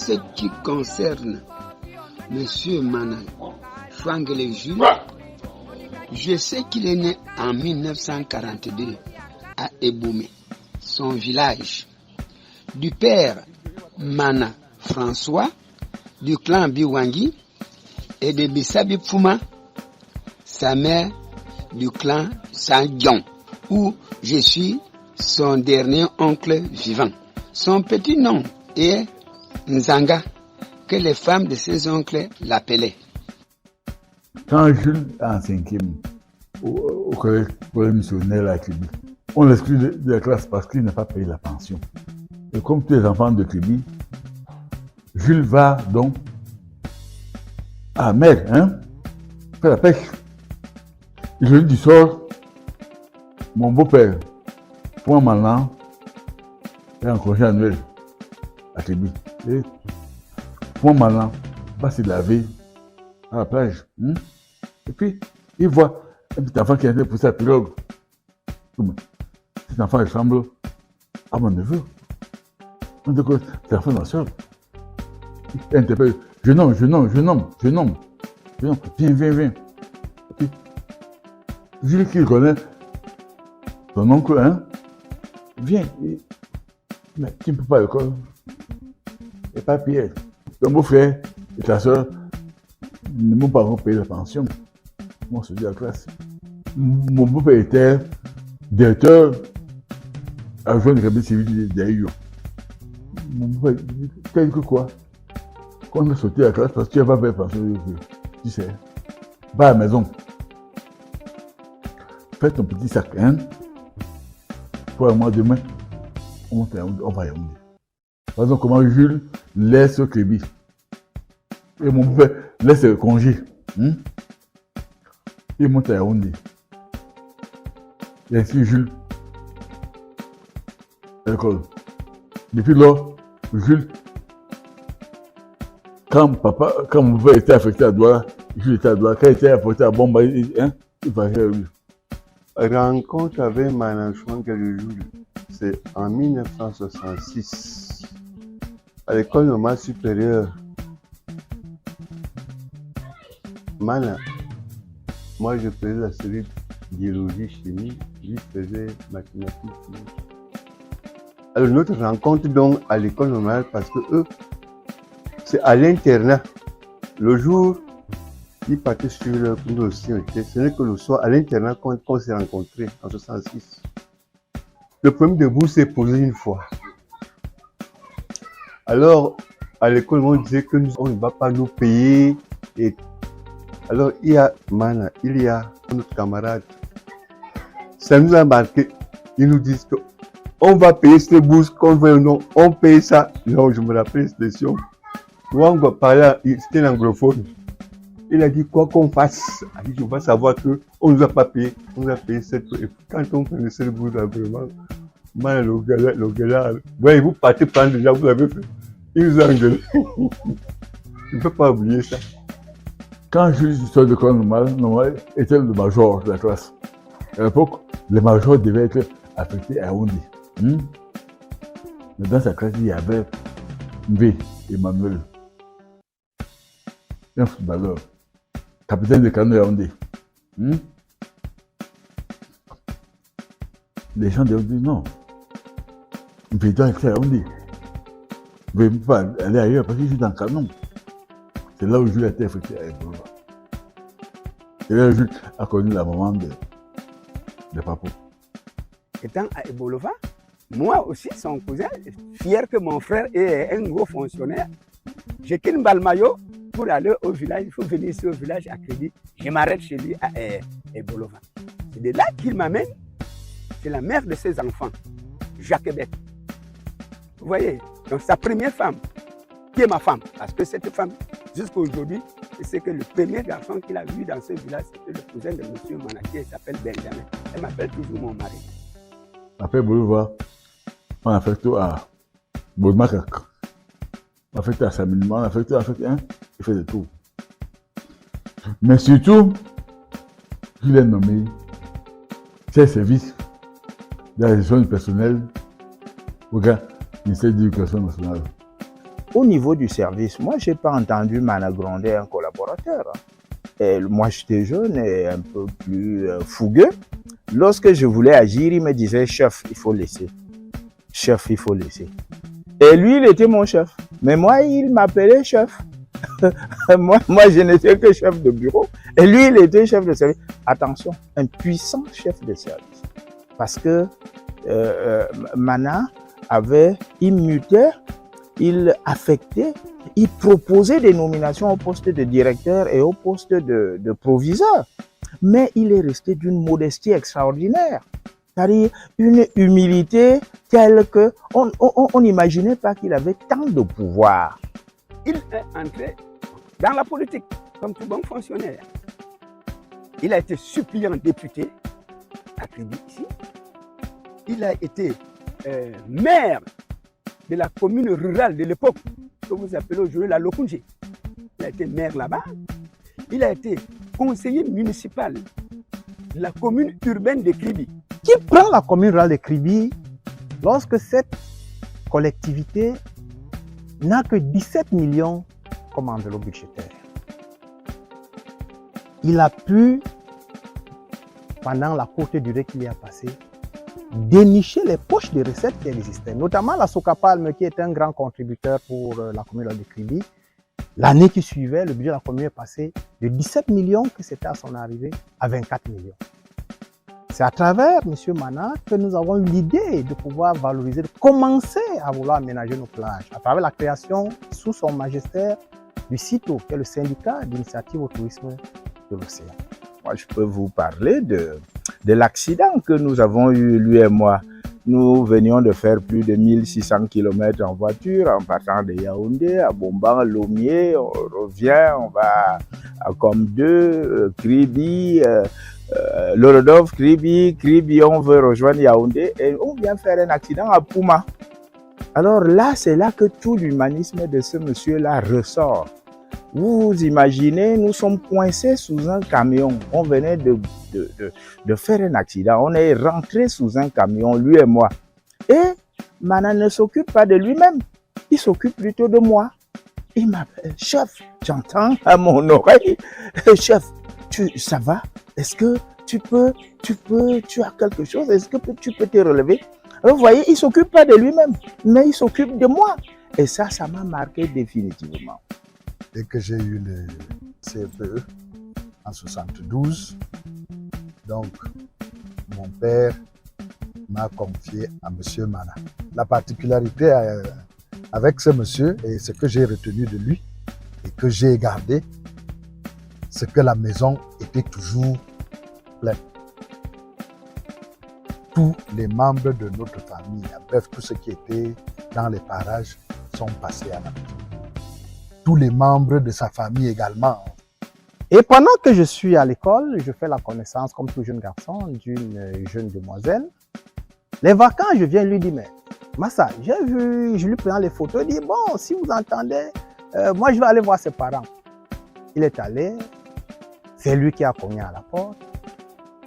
ce qui concerne Monsieur Mana Chouanguele Jules, je sais qu'il est né en 1942 à Eboumé, son village, du père Mana François, du clan Biwangi, et de Bissabi Pfouma, sa mère du clan Sandion, où je suis son dernier oncle vivant. Son petit nom est Nzanga, que les femmes de ses oncles l'appelaient. Quand Jules est en cinquième, au collège missionnaire à Kribi, on l'exclut de la classe parce qu'il n'a pas payé la pension. Et comme tous les enfants de Kribi, Jules va donc à la mer, faire la pêche. Et je lui dis sort, mon beau-père, pour un malin, est en congé annuel à Kribi. Et pour un malin, va se laver à la plage. Et puis, il voit un petit enfant qui est poussé à la pirogue. Cet enfant ressemble à mon neveu. On dit que c'est l'enfant de ma soeur. Il interpelle. Je nomme. Viens. Et puis, Jules qui connaît son oncle, viens. Mais tu ne peux pas à l'école. Et pas Pierre. Ton beau-frère et ta soeur ne m'ont pas encore payé la pension. Moi, je dis à la classe. Mon beau-père était directeur adjoint du cabinet civil d'Aïyo. Mon beau-père dit, quelque quoi? Quand on a sauté à la classe, parce que tu n'as pas payé la pension, tu sais, va à la maison. Fais ton petit sac, pour moi demain, on va y aller. Par exemple, comment Jules laisse Kébi. Et mon père laisse le congé. Il monte à Yaoundé. Et ainsi Jules à l'école. Depuis lors, Jules, quand mon père était affecté à Douala, Jules était à Douala. Quand il était affecté à Bomba, il parlait à lui. Rencontre avec Mana Chouanguele Jules, c'est en 1966, à l'école normale supérieure. Mana, moi je faisais la série biologie, chimie, lui faisait mathématiques, chimie. Alors notre rencontre donc à l'école normale, parce que eux, c'est à l'internat. Le jour, ils partaient sur leur cours aussi, ce n'est que le soir, à l'internat, qu'on s'est rencontrés en 1966. Le problème de bourse s'est posé une fois. Alors, à l'école, on disait que on ne va pas nous payer. Et alors, il y a notre camarade. Ça nous a marqué. Ils nous disent qu'on va payer cette bourse, qu'on veut ou non, on paye ça. Non, je me rappelle l'expression. Quand on parlait, c'était l'anglophone. Il a dit quoi qu'on fasse. Il a dit, on va savoir qu'on ne nous a pas payé. On nous a payé cette bourse. Et quand on connaissait le bourse, vraiment, le gars, ouais, vous partez prendre déjà, vous l'avez fait. Il nous a engueulé. Je ne peux pas oublier ça. Quand Jules sort de l'école normale, était le major de la classe. À l'époque, le major devait être affecté à Yaoundé. Mais dans sa classe, il y avait V. Emmanuel, un footballeur, capitaine de Kano Yaoundé. Les gens de Yaoundé, non. V doit être à Yaoundé. V ne peut pas aller ailleurs parce qu'il joue dans Canon. C'est là où Jules a été affecté à Ebolova. Et là, Jules a connu la maman de Papo. Étant à Ebolova, moi aussi, son cousin, fier que mon frère est un gros fonctionnaire, j'ai qu'une balle maillot pour aller au village. Il faut venir ici au village à Crédit. Je m'arrête chez lui à Ebolova. C'est de là qu'il m'amène. C'est la mère de ses enfants, Jacquebette. Vous voyez, donc sa première femme, qui est ma femme, parce que cette femme, jusqu'à aujourd'hui, c'est que le premier garçon qu'il a vu dans ce village, c'était le cousin de M. Manaké, il s'appelle Benjamin. Elle m'appelle toujours mon mari. Après Bolova, on a fait tout à Bolmakak. On a fait tout à Samilma, on a fait tout à il fait de tout. Mais surtout, il est nommé chef service de la gestion du personnel au ministère de l'Éducation nationale. au niveau du service, moi, je n'ai pas entendu Mana gronder un collaborateur. Et moi, j'étais jeune et un peu plus fougueux. Lorsque je voulais agir, il me disait, chef, il faut laisser. Chef, il faut laisser. Et lui, il était mon chef. Mais moi, il m'appelait chef. moi, je n'étais que chef de bureau. Et lui, il était chef de service. Attention, un puissant chef de service. Parce que Mana il mutait, il affectait, il proposait des nominations au poste de directeur et au poste de proviseur. Mais il est resté d'une modestie extraordinaire. C'est-à-dire une humilité telle qu'on n'imaginait pas qu'il avait tant de pouvoir. Il est entré dans la politique comme tout bon fonctionnaire. Il a été suppléant député à Kribi ici. Il a été maire de la commune rurale de l'époque, que vous appelez aujourd'hui la Lokunji. Il a été maire là-bas. Il a été conseiller municipal de la commune urbaine de Kribi. Qui prend la commune rurale de Kribi lorsque cette collectivité n'a que 17 millions comme enveloppe budgétaire? Il a pu, pendant la courte durée qu'il y a passé, dénicher les poches de recettes qui existaient, notamment la Socapalme qui est un grand contributeur pour la commune de Kribi. L'année qui suivait, le budget de la commune est passé de 17 millions que c'était à son arrivée à 24 millions. C'est à travers M. Mana que nous avons eu l'idée de pouvoir valoriser, de commencer à vouloir aménager nos plages, à travers la création sous son magistère du CITO, qui est le syndicat d'initiative au tourisme de l'océan. Moi, je peux vous parler de l'accident que nous avons eu, lui et moi. Nous venions de faire plus de 1600 km en voiture, en partant de Yaoundé, à Bomban, Lomier, on revient, on va à Comme2, Kribi, Lorodov, Kribi, on veut rejoindre Yaoundé et on vient faire un accident à Pouma. Alors là, c'est là que tout l'humanisme de ce monsieur-là ressort. Vous imaginez, nous sommes coincés sous un camion. On venait de faire un accident. On est rentré sous un camion, lui et moi. Et Mana ne s'occupe pas de lui-même. Il s'occupe plutôt de moi. Il m'appelle, chef, j'entends à mon oreille. Chef, ça va? Est-ce que tu as quelque chose? Est-ce que tu peux te relever? Alors vous voyez, il ne s'occupe pas de lui-même, mais il s'occupe de moi. Et ça m'a marqué définitivement. Dès que j'ai eu le CFE en 72, donc mon père m'a confié à M. Mana. La particularité avec ce monsieur, et ce que j'ai retenu de lui et que j'ai gardé, c'est que la maison était toujours pleine. Tous les membres de notre famille, bref, tous ceux qui étaient dans les parages sont passés à la maison. Tous les membres de sa famille également. Et pendant que je suis à l'école, je fais la connaissance, comme tout jeune garçon, d'une jeune demoiselle. Les vacances, je viens lui dire, mais Massa, j'ai vu, je lui prends les photos, il dit, bon, si vous entendez, moi je vais aller voir ses parents. Il est allé, c'est lui qui a cogné à la porte,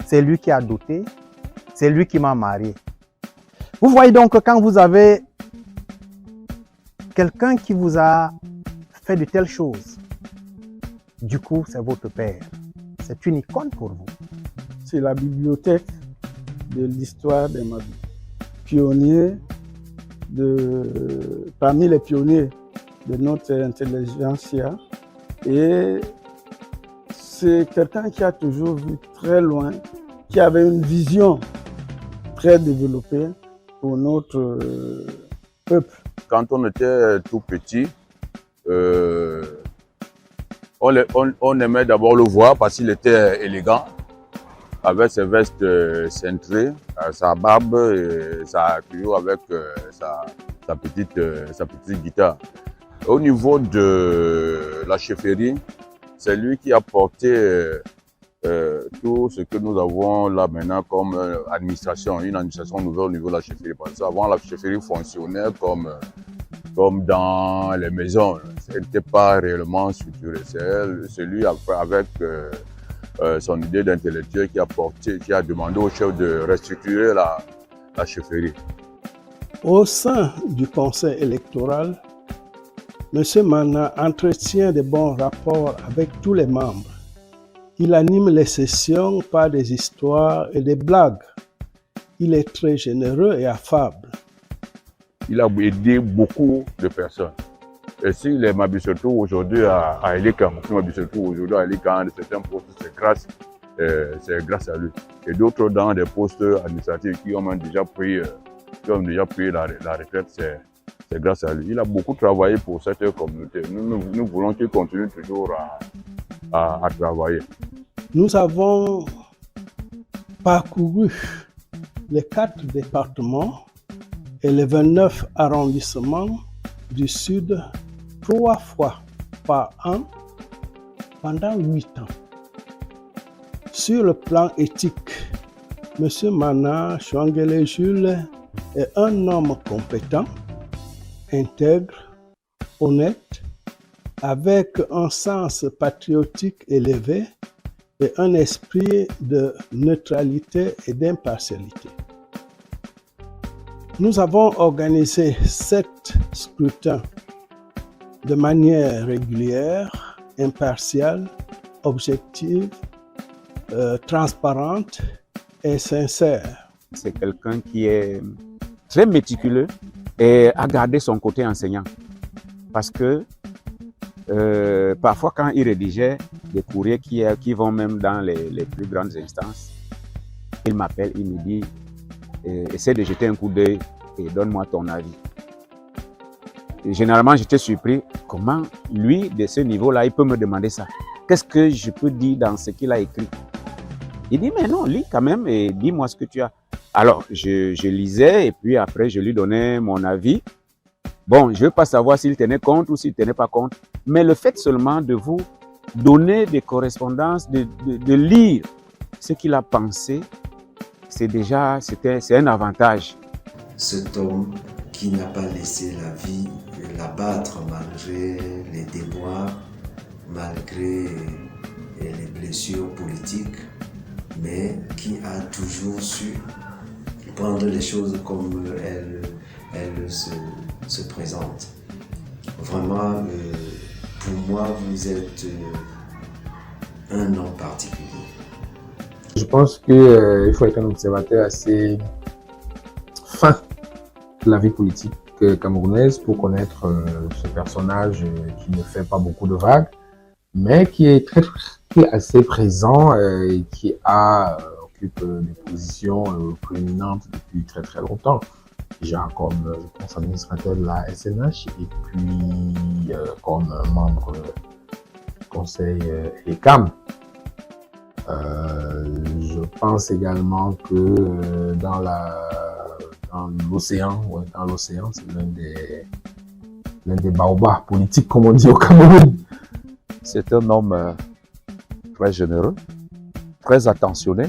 c'est lui qui a doté, c'est lui qui m'a marié. Vous voyez donc que quand vous avez quelqu'un qui vous a fait de telles choses, du coup, c'est votre père. C'est une icône pour vous. C'est la bibliothèque de l'histoire de ma vie. Pionnier parmi les pionniers de notre intelligentsia. Et c'est quelqu'un qui a toujours vu très loin, qui avait une vision très développée pour notre peuple. Quand on était tout petit, on aimait d'abord le voir parce qu'il était élégant, avec ses vestes cintrées, sa barbe et toujours avec sa petite guitare. Au niveau de la chefferie, c'est lui qui a porté tout ce que nous avons là maintenant comme administration, une administration nouvelle au niveau de la chefferie. Parce qu'avant, la chefferie fonctionnait comme dans les maisons. Ce n'était pas réellement structuré. C'est lui avec son idée d'intellectuel qui a demandé au chef de restructurer la chefferie. Au sein du conseil électoral, M. Mana entretient de bons rapports avec tous les membres. Il anime les sessions par des histoires et des blagues. Il est très généreux et affable. Il a aidé beaucoup de personnes. Et si les Mabissoto aujourd'hui à Elikan, aujourd'hui à Elikan, de certains postes, c'est grâce à lui. Et d'autres dans des postes administratifs qui ont déjà pris la retraite, c'est grâce à lui. Il a beaucoup travaillé pour cette communauté. Nous voulons qu'il continue toujours à travailler. Nous avons parcouru les 4 départements et les 29 arrondissements du Sud 3 fois par an pendant 8 ans. Sur le plan éthique, M. Mana Chouangele Jules est un homme compétent, intègre, honnête, avec un sens patriotique élevé et un esprit de neutralité et d'impartialité. Nous avons organisé 7 scrutins de manière régulière, impartiale, objective, transparente et sincère. C'est quelqu'un qui est très méticuleux et a gardé son côté enseignant. Parce que parfois quand il rédigeait des courriers qui vont même dans les plus grandes instances, il m'appelle, il me dit essaie de jeter un coup d'œil et donne-moi ton avis. Et généralement, j'étais surpris comment lui, de ce niveau-là, il peut me demander ça. Qu'est-ce que je peux dire dans ce qu'il a écrit? Il dit, mais non, lis quand même et dis-moi ce que tu as. Alors, je lisais et puis après, je lui donnais mon avis. Bon, je ne veux pas savoir s'il tenait compte ou s'il ne tenait pas compte, mais le fait seulement de vous donner des correspondances, de lire ce qu'il a pensé, c'est un avantage. Cet homme qui n'a pas laissé la vie l'abattre malgré les déboires, malgré les blessures politiques, mais qui a toujours su prendre les choses comme elles se présentent. Vraiment, pour moi, vous êtes un homme particulier. Je pense qu'il faut être un observateur assez fin de la vie politique camerounaise pour connaître ce personnage qui ne fait pas beaucoup de vagues, mais qui est assez présent et qui occupe des positions prééminentes depuis très très longtemps. Déjà comme, je pense, administrateur de la SNH et puis comme membre du conseil ECAM. Je pense également que dans l'océan, c'est l'un des baobabs politiques, comme on dit au Cameroun. C'est un homme très généreux, très attentionné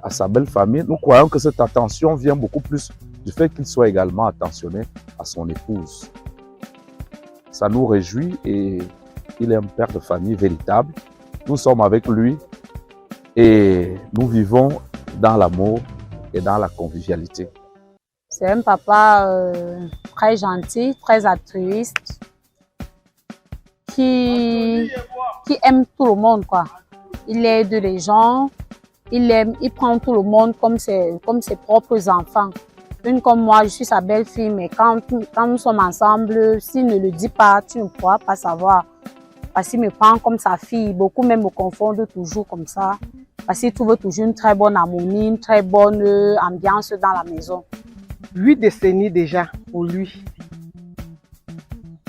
à sa belle famille. Nous croyons que cette attention vient beaucoup plus du fait qu'il soit également attentionné à son épouse. Ça nous réjouit et il est un père de famille véritable. Nous sommes avec lui et nous vivons dans l'amour et dans la convivialité. C'est un papa très gentil, très altruiste, qui aime tout le monde, quoi. Il aide les gens, il prend tout le monde comme ses propres enfants. Une comme moi, je suis sa belle-fille, mais quand nous sommes ensemble, s'il ne le dit pas, tu ne pourras pas savoir. Parce qu'il me prend comme sa fille. Beaucoup même me confondent toujours comme ça. Parce qu'il trouve toujours une très bonne harmonie, une très bonne ambiance dans la maison. 8 décennies déjà pour lui.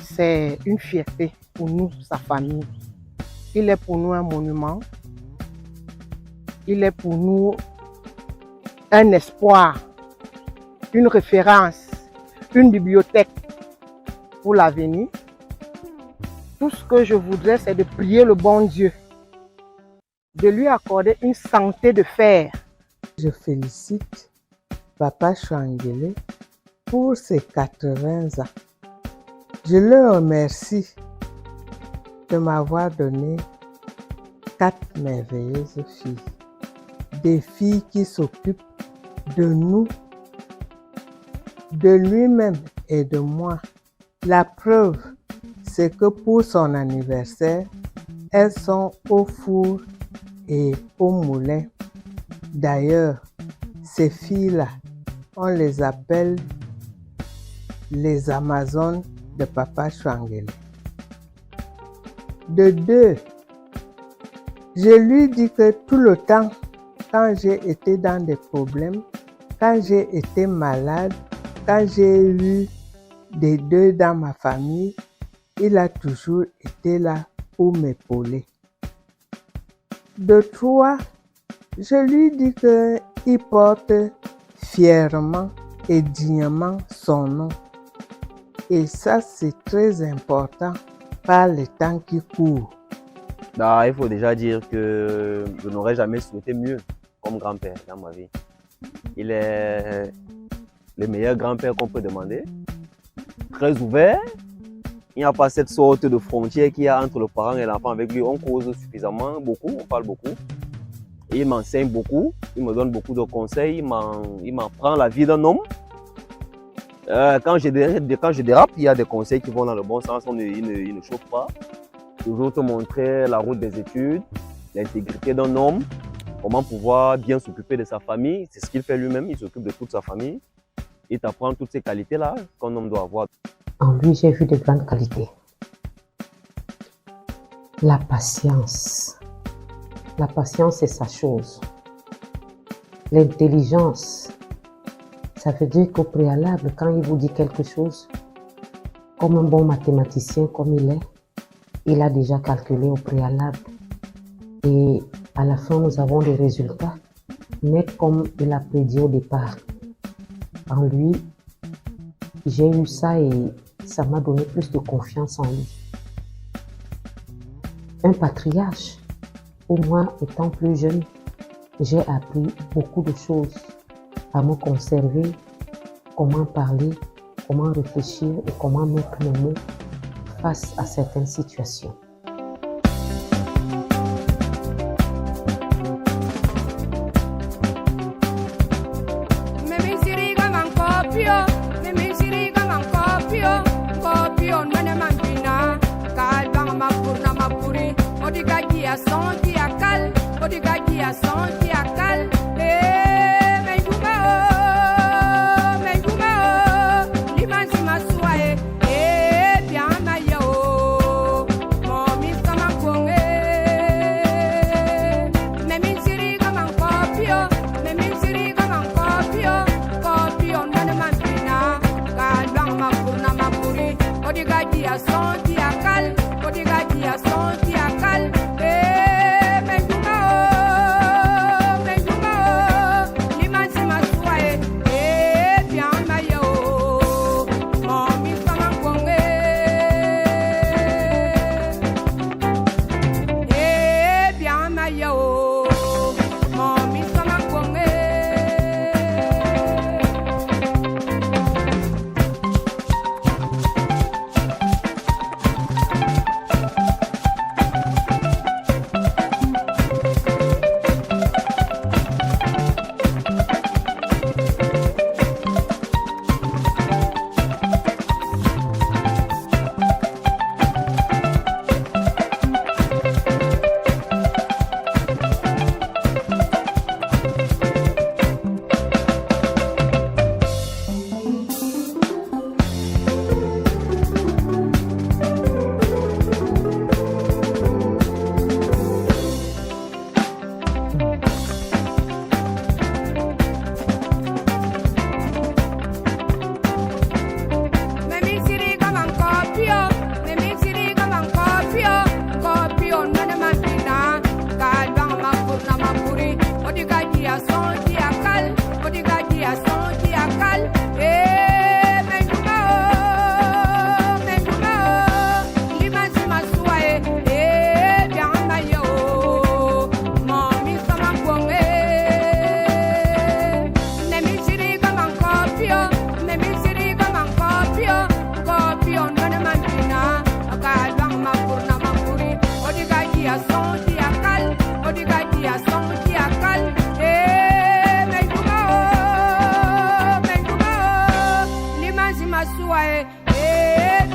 C'est une fierté pour nous, sa famille. Il est pour nous un monument. Il est pour nous un espoir, une référence, une bibliothèque pour l'avenir. Tout ce que je voudrais, c'est de prier le bon Dieu, de lui accorder une santé de fer. Je félicite Papa Chouangele pour ses 80 ans. Je le remercie de m'avoir donné 4 merveilleuses filles. Des filles qui s'occupent de nous, de lui-même et de moi La preuve, c'est que pour son anniversaire, elles sont au four et au moulin. D'ailleurs, ces filles-là, on les appelle les Amazones de Papa Chouanguele. De deux, je lui dis que tout le temps, quand j'ai été dans des problèmes, quand j'ai été malade, quand j'ai eu des deuils dans ma famille, il a toujours été là pour m'épauler. De trois, je lui dis qu'il porte fièrement et dignement son nom. Et ça, c'est très important par le temps qui court. Il faut déjà dire que je n'aurais jamais souhaité mieux comme grand-père dans ma vie. Il est le meilleur grand-père qu'on peut demander. Très ouvert. Il n'y a pas cette sorte de frontière qu'il y a entre le parent et l'enfant. Avec lui, on cause suffisamment, beaucoup, on parle beaucoup. Et il m'enseigne beaucoup, il me donne beaucoup de conseils, il m'apprend la vie d'un homme. Quand je dérape, il y a des conseils qui vont dans le bon sens, il ne chauffe pas. Toujours te montrer la route des études, l'intégrité d'un homme, comment pouvoir bien s'occuper de sa famille. C'est ce qu'il fait lui-même, il s'occupe de toute sa famille. Il t'apprend toutes ces qualités-là qu'un homme doit avoir. En lui, j'ai vu de grandes qualités. La patience. La patience, c'est sa chose. L'intelligence, ça veut dire qu'au préalable, quand il vous dit quelque chose, comme un bon mathématicien comme il est, il a déjà calculé au préalable. Et à la fin, nous avons des résultats nets comme il a prédit au départ. En lui, j'ai eu ça et ça m'a donné plus de confiance en lui. Un patriarche. Pour moi, étant plus jeune, j'ai appris beaucoup de choses à me conserver, comment parler, comment réfléchir et comment mettre mes mots face à certaines situations.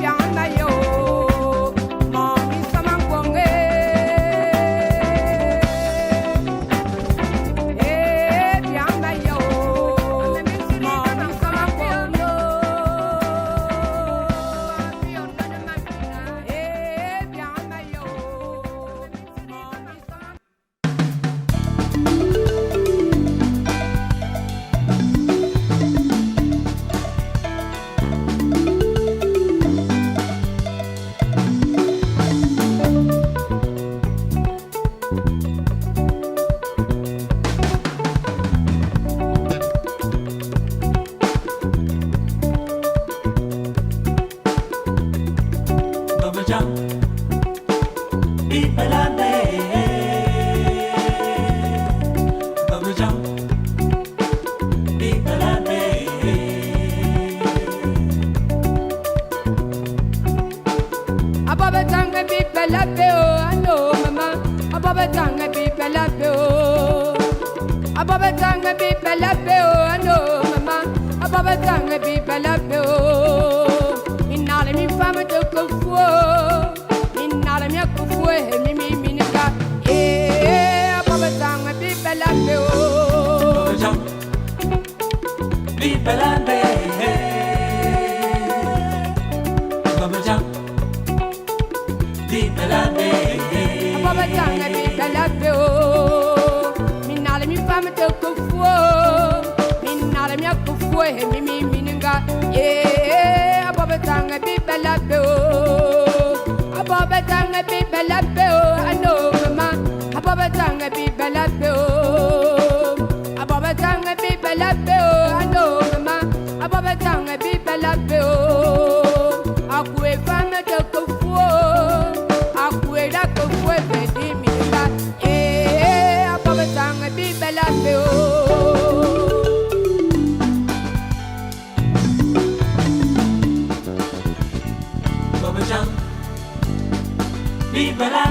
Bien Ababetanga people up yo. Ababetanga people up yo. No mama. Ababetanga people up yo. Inale mi fama de kufu. Inale mi kufu mi minika. Ababetanga people up yo. People up yo. Ababetanga people up yo. Minale mi fama de kufu. Minale mi kufu mi mininga. Ababetanga people up yo. Ababetanga people up yo. I know mama. Ababetanga people up yo. Ababetanga people up yo. I know mama. Ababetanga people up yo. Akwe fama de kufu. Akwe da kufu bedi mininga. Ababetanga people up yo. Viva la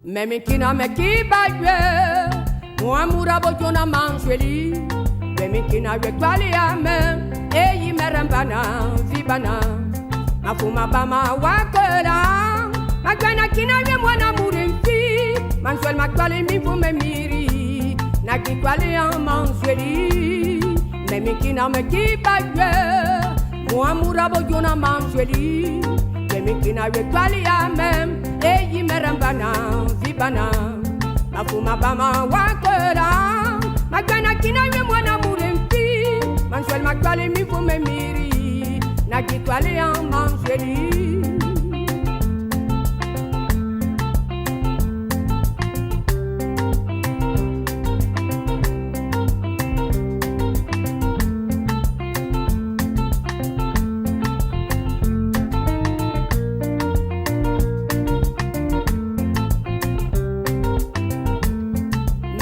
Memikina mekibagwe, muamura bojona manjeli. Memikina wekwali ame, eyi merembana vibana. Mafuma bama wakera, magana kina we mwana murimfi. Manjwel makwali mifu memiri, nakikwali manjeli. Memikina mekibagwe, muamura bojona manjeli. Memikina wekwali ame. Eyi merembana vibana mafuma bama wakera magana kina we mwana murempi manjwel makwale mifu memiri na kitwale ya manjweli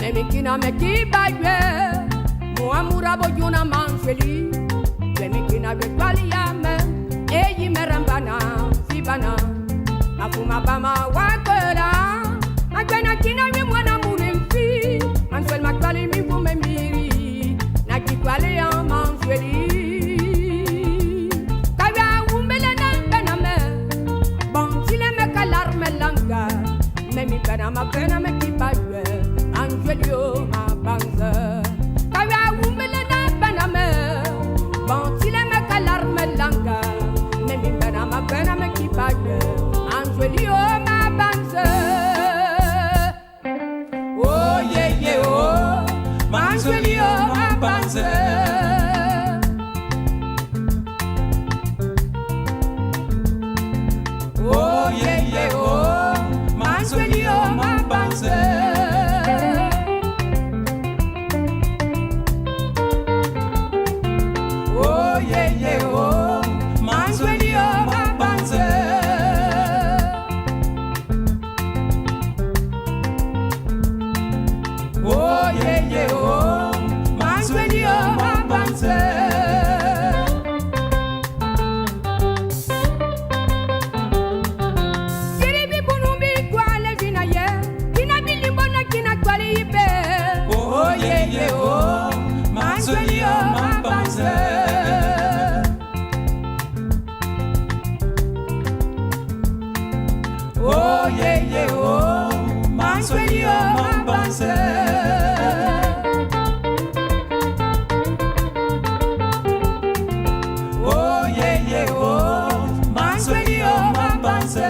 Memikina mekibagwe, muamura bojuna manjeli. Memikina wekwali yame, eyi merembana vibana. Mafuma bama wakera, magana kina we mwana muremfi. Manjwel makwali mifu memiri, na kikwali ya manjeli. Kaya umbele na bename, bana mapena mekibaye angelio mabanza kaya umbele na bana me bantile me kalarme langa me bana mapena mekibaye angelio mabanza oh yeah yeah oh angelio mabanza oh yeah yeah oh mangelio mabanza oh yeah yeah oh mangelio mabanza oh yeah yeah oh mangelio mabanza oh yeah yeah oh mangelio mabanza oh yeah yeah oh mangelio mabanza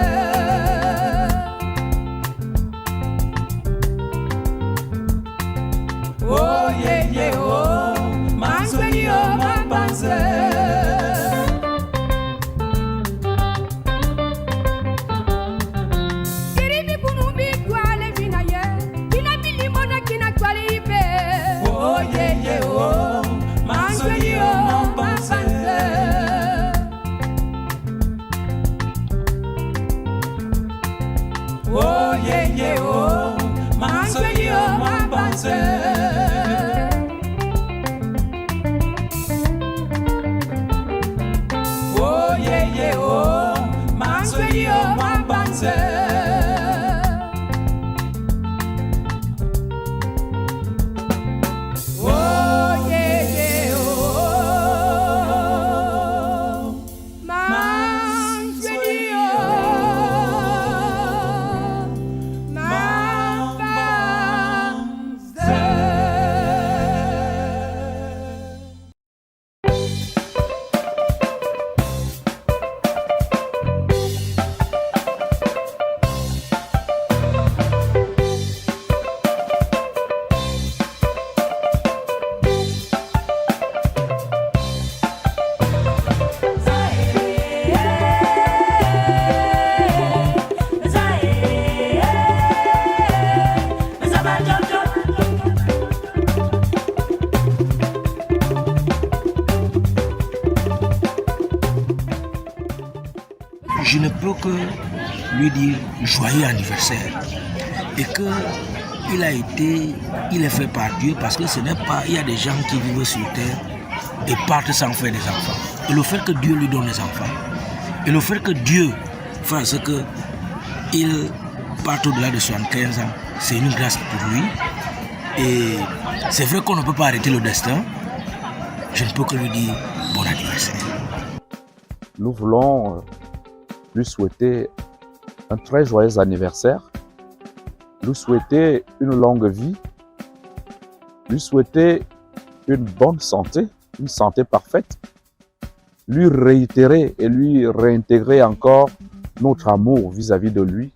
oh yeah yeah oh mangelio mabanza oh yeah yeah oh mangelio mabanza oh yeah yeah oh mangelio mabanza oh yeah yeah oh mangelio mabanza Je ne peux que lui dire joyeux anniversaire et que il est fait par Dieu parce que ce n'est pas, il y a des gens qui vivent sur terre et partent sans faire des enfants. Et le fait que Dieu lui donne des enfants, et le fait que Dieu fasse qu'il parte au-delà de 75 ans, c'est une grâce pour lui. Et c'est vrai qu'on ne peut pas arrêter le destin. Je ne peux que lui dire bon anniversaire. Nous voulons lui souhaiter un très joyeux anniversaire, lui souhaiter une longue vie, lui souhaiter une bonne santé, une santé parfaite, lui réitérer et lui réintégrer encore notre amour vis-à-vis de lui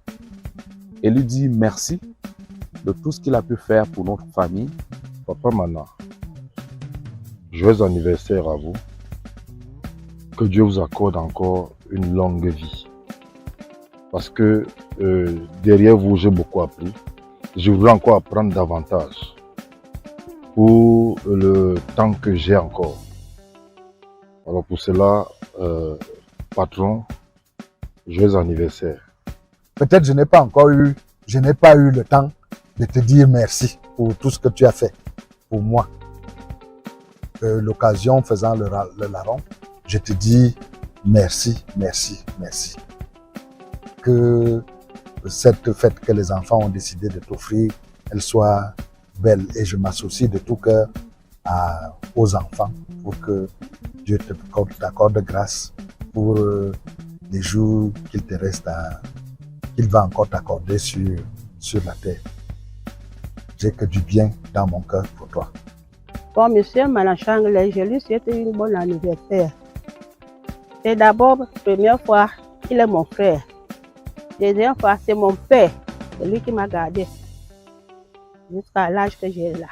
et lui dire merci de tout ce qu'il a pu faire pour notre famille. Papa Mana, joyeux anniversaire à vous. Que Dieu vous accorde encore une longue vie. Parce que derrière vous, j'ai beaucoup appris. Je voudrais encore apprendre davantage pour le temps que j'ai encore. Alors pour cela, patron, joyeux anniversaire. Peut-être je n'ai pas eu le temps de te dire merci pour tout ce que tu as fait pour moi. L'occasion faisant le larron, je te dis merci, merci, merci. Que cette fête que les enfants ont décidé de t'offrir, elle soit belle. Et je m'associe de tout cœur aux enfants pour que Dieu t'accorde grâce pour les jours qu'il te reste, qu'il va encore t'accorder sur sur la terre. J'ai que du bien dans mon cœur pour toi. Bon, monsieur Manachangle, je lui souhaite une bonne anniversaire. C'est d'abord, première fois, il est mon frère. Deuxième fois, c'est mon père. C'est lui qui m'a gardé jusqu'à l'âge que j'ai là.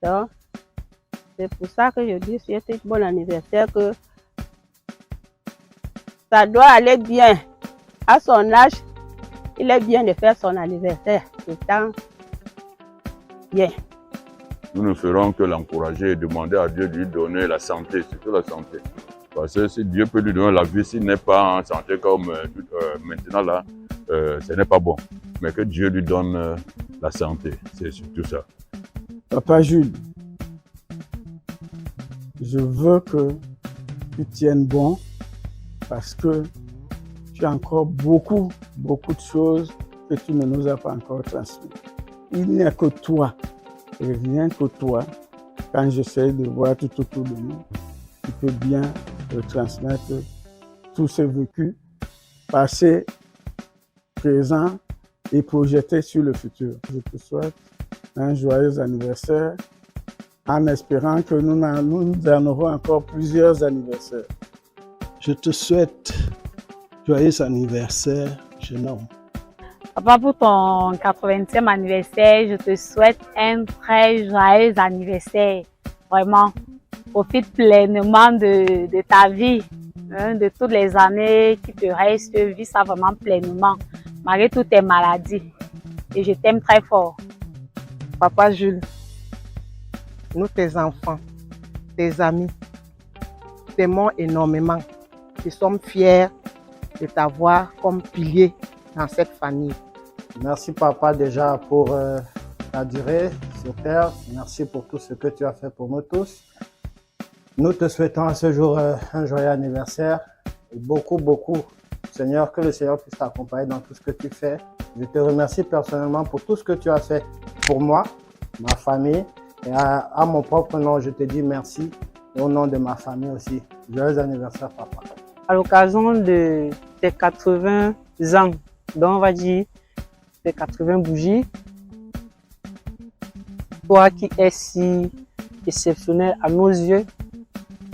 Donc, c'est pour ça que je dis souhaite un bon anniversaire, que ça doit aller bien. À son âge, il est bien de faire son anniversaire. C'est tant bien. Nous ne ferons que l'encourager et demander à Dieu de lui donner la santé, surtout la santé. Parce que si Dieu peut lui donner la vie, s'il n'est pas en santé comme maintenant là, ce n'est pas bon. Mais que Dieu lui donne la santé, c'est surtout ça. Papa Jules, je veux que tu tiennes bon parce que tu as encore beaucoup de choses que tu ne nous as pas encore transmises. Il n'y a que toi, et rien que toi, quand j'essaie de voir tout autour de nous, tu peux bien transmettre tout ce vécu, passé, présent et projeté sur le futur. Je te souhaite un joyeux anniversaire en espérant que nous en aurons encore plusieurs anniversaires. Je te souhaite joyeux anniversaire, jeune homme. Papa, pour ton 80e anniversaire, je te souhaite un très joyeux anniversaire. Vraiment, profite pleinement de ta vie, hein, de toutes les années qui te restent, vis ça vraiment pleinement, malgré toutes tes maladies. Et je t'aime très fort. Papa Jules, nous tes enfants, tes amis, t'aimons énormément. Nous sommes fiers de t'avoir comme pilier dans cette famille. Merci papa déjà pour ta durée sur terre. Merci pour tout ce que tu as fait pour nous tous. Nous te souhaitons à ce jour un joyeux anniversaire et beaucoup, Seigneur, que le Seigneur puisse t'accompagner dans tout ce que tu fais. Je te remercie personnellement pour tout ce que tu as fait pour moi, ma famille et à mon propre nom, je te dis merci et au nom de ma famille aussi. Joyeux anniversaire papa. À l'occasion de tes 80 ans, donc on va dire tes 80 bougies, toi qui es si exceptionnel à nos yeux.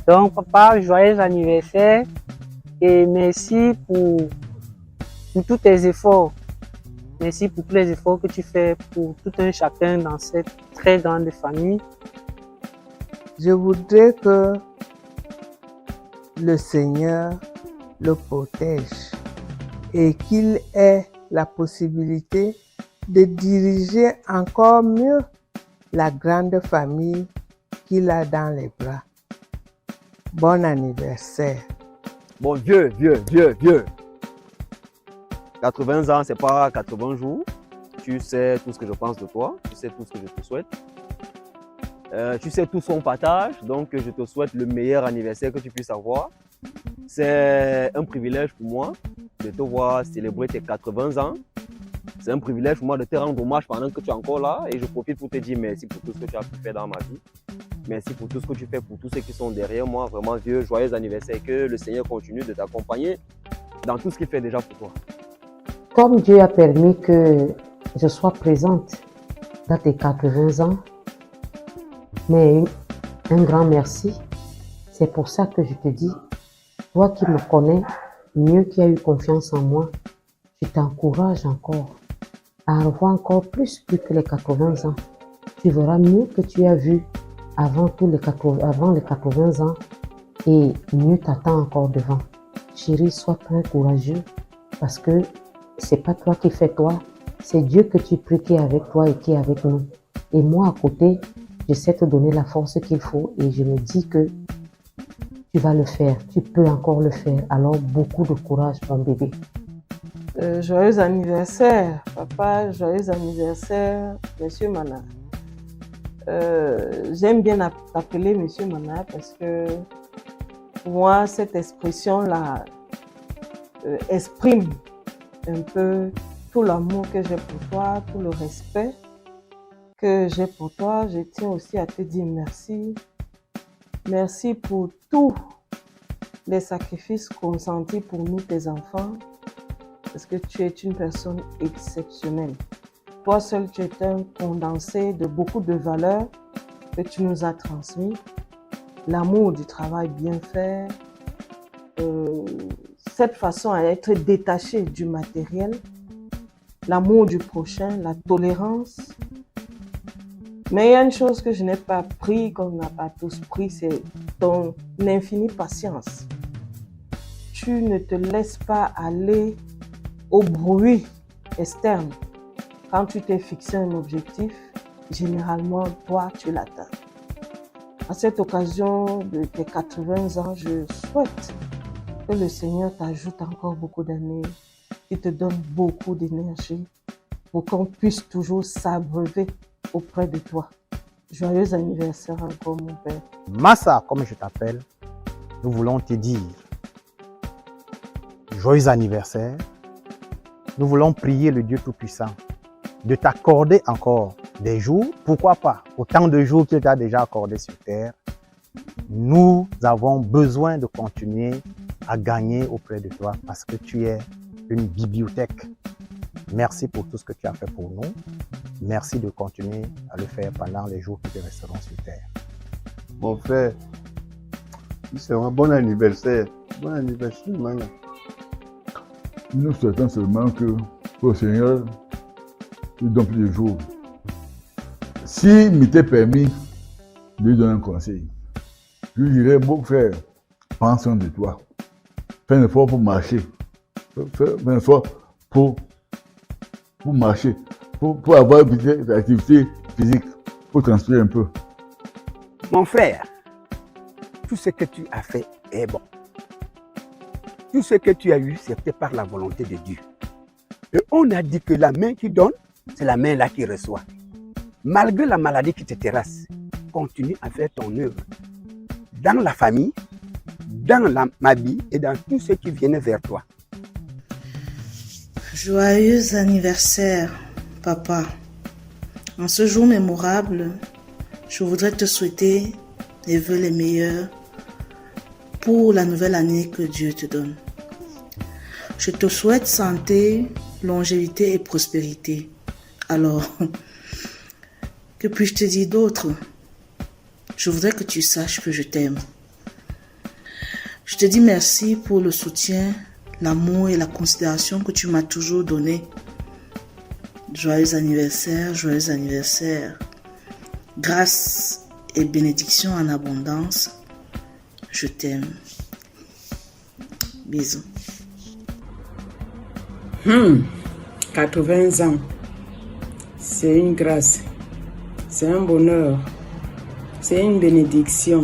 Donc papa, joyeux anniversaire et merci pour tous tes efforts. Merci pour tous les efforts que tu fais pour tout un chacun dans cette très grande famille. Je voudrais que le Seigneur le protège et qu'il ait la possibilité de diriger encore mieux la grande famille qu'il a dans les bras. Bon anniversaire. Bon, vieux. 80 ans, c'est pas 80 jours. Tu sais tout ce que je pense de toi, tu sais tout ce que je te souhaite. Tu sais tout ce qu'on partage, donc je te souhaite le meilleur anniversaire que tu puisses avoir. C'est un privilège pour moi de te voir célébrer tes 80 ans. C'est un privilège pour moi de te rendre hommage pendant que tu es encore là et je profite pour te dire merci pour tout ce que tu as pu faire dans ma vie. Merci pour tout ce que tu fais pour tous ceux qui sont derrière moi. Vraiment vieux, joyeux anniversaire et que le Seigneur continue de t'accompagner dans tout ce qu'il fait déjà pour toi. Comme Dieu a permis que je sois présente dans tes 80 ans, mais un grand merci. C'est pour ça que je te dis, toi qui me connais mieux, qui as eu confiance en moi, je t'encourage encore à avoir encore plus que les 80 ans. Tu verras mieux que tu as vu avant les 80 ans et mieux t'attends encore devant. Chérie, sois très courageux parce que c'est pas toi qui fais toi, c'est Dieu que tu pries qui est avec toi et qui est avec nous. Et moi à côté, je sais te donner la force qu'il faut et je me dis que tu vas le faire, tu peux encore le faire. Alors beaucoup de courage mon bébé. Joyeux anniversaire, papa, joyeux anniversaire, monsieur Mana. J'aime bien t'appeler monsieur Mana parce que pour moi, cette expression-là exprime un peu tout l'amour que j'ai pour toi, tout le respect que j'ai pour toi. Je tiens aussi à te dire merci. Merci pour tous les sacrifices consentis pour nous, tes enfants. parce que tu es une personne exceptionnelle. Toi seul, tu es un condensé de beaucoup de valeurs que tu nous as transmis. L'amour du travail bien fait, cette façon à être détaché du matériel, l'amour du prochain, la tolérance. Mais il y a une chose que je n'ai pas pris, qu'on n'a pas tous pris, c'est ton infinie patience. Tu ne te laisses pas aller au bruit externe. Quand tu t'es fixé un objectif, généralement, toi, tu l'atteins. À cette occasion de tes 80 ans, je souhaite que le Seigneur t'ajoute encore beaucoup d'années, qu'il te donne beaucoup d'énergie pour qu'on puisse toujours s'abreuver auprès de toi. Joyeux anniversaire encore, mon père. Massa, comme je t'appelle, nous voulons te dire joyeux anniversaire. Nous voulons prier le Dieu Tout-Puissant de t'accorder encore des jours, pourquoi pas, autant de jours qu'il t'a déjà accordé sur terre. Nous avons besoin de continuer à gagner auprès de toi parce que tu es une bibliothèque. Merci pour tout ce que tu as fait pour nous. Merci de continuer à le faire pendant les jours qui te resteront sur terre. Mon frère, c'est un bon anniversaire. Bon anniversaire, Mana. Nous souhaitons seulement que le Seigneur nous donne plus de jours. S'il m'était permis de lui donner un conseil, je lui dirais, mon frère, prends soin de toi. Fais un effort pour marcher. Fais un effort pour marcher. Pour avoir une petite activité physique. Pour transpirer un peu. Mon frère, tout ce que tu as fait est bon. Tout ce que tu as eu, c'est fait par la volonté de Dieu. Et on a dit que la main qui donne, c'est la main là qui reçoit. Malgré la maladie qui te terrasse, continue à faire ton œuvre. Dans la famille, dans ma vie et dans tout ce qui vient vers toi. Joyeux anniversaire, papa. En ce jour mémorable, je voudrais te souhaiter les vœux les meilleurs pour la nouvelle année que Dieu te donne. Je te souhaite santé, longévité et prospérité. Alors, que puis-je te dire d'autre? Je voudrais que tu saches que je t'aime. Je te dis merci pour le soutien, l'amour et la considération que tu m'as toujours donné. Joyeux anniversaire, joyeux anniversaire. Grâce et bénédiction en abondance. Je t'aime. Bisous. 80 ans, c'est une grâce, c'est un bonheur, c'est une bénédiction,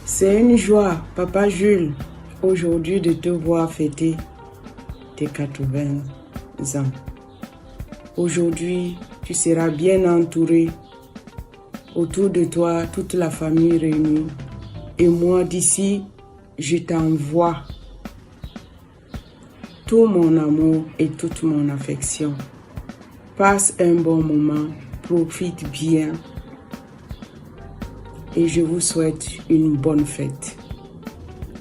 c'est une joie, Papa Jules, aujourd'hui de te voir fêter tes 80 ans. Aujourd'hui, tu seras bien entouré, autour de toi, toute la famille réunie. Et moi, d'ici, je t'envoie tout mon amour et toute mon affection. Passe un bon moment, profite bien. Et je vous souhaite une bonne fête.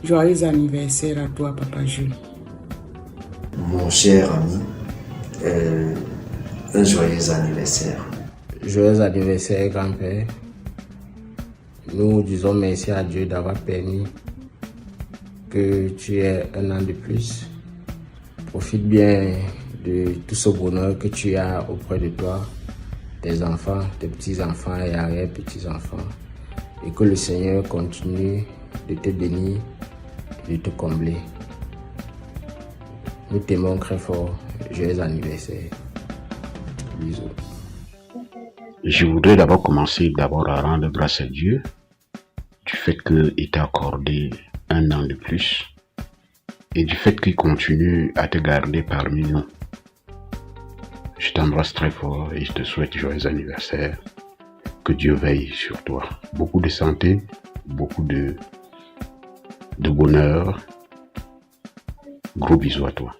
Joyeux anniversaire à toi, Papa Jules. Mon cher ami, un joyeux anniversaire. Joyeux anniversaire, grand-père. Nous disons merci à Dieu d'avoir permis que tu aies un an de plus. Profite bien de tout ce bonheur que tu as auprès de toi, tes enfants, tes petits-enfants et arrière-petits-enfants. Et que le Seigneur continue de te bénir et de te combler. Nous t'aimons très fort. Joyeux anniversaire. Bisous. Je voudrais d'abord commencer à rendre grâce à Dieu du fait qu'il t'a accordé un an de plus et du fait qu'il continue à te garder parmi nous. Je t'embrasse très fort et je te souhaite joyeux anniversaire. Que Dieu veille sur toi. Beaucoup de santé, beaucoup de bonheur. Gros bisous à toi.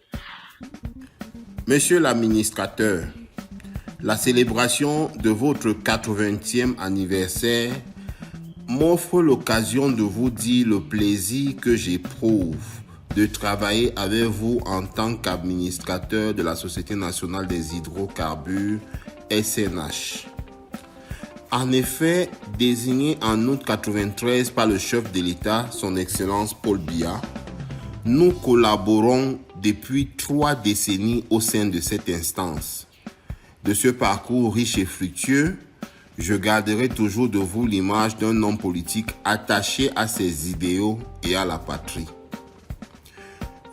Monsieur l'administrateur, la célébration de votre 80e anniversaire m'offre l'occasion de vous dire le plaisir que j'éprouve de travailler avec vous en tant qu'administrateur de la Société nationale des hydrocarbures, SNH. En effet, désigné en août 1993 par le chef de l'État, son Excellence Paul Biya, nous collaborons depuis 3 décennies au sein de cette instance. De ce parcours riche et fructueux, je garderai toujours de vous l'image d'un homme politique attaché à ses idéaux et à la patrie.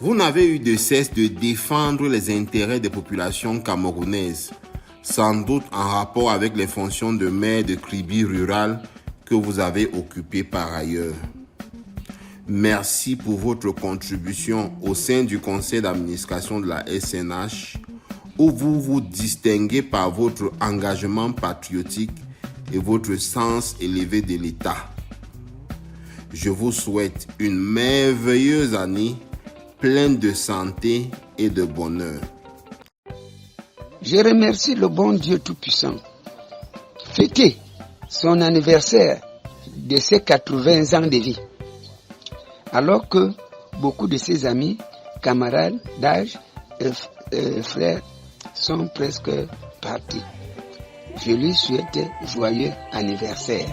Vous n'avez eu de cesse de défendre les intérêts des populations camerounaises, sans doute en rapport avec les fonctions de maire de Kribi rural que vous avez occupées par ailleurs. Merci pour votre contribution au sein du conseil d'administration de la SNH, où vous vous distinguez par votre engagement patriotique et votre sens élevé de l'État. Je vous souhaite une merveilleuse année pleine de santé et de bonheur. Je remercie le bon Dieu Tout-Puissant. Fêter son anniversaire de ses 80 ans de vie, alors que beaucoup de ses amis, camarades d'âge et frères sont presque partis. Je lui souhaite joyeux anniversaire.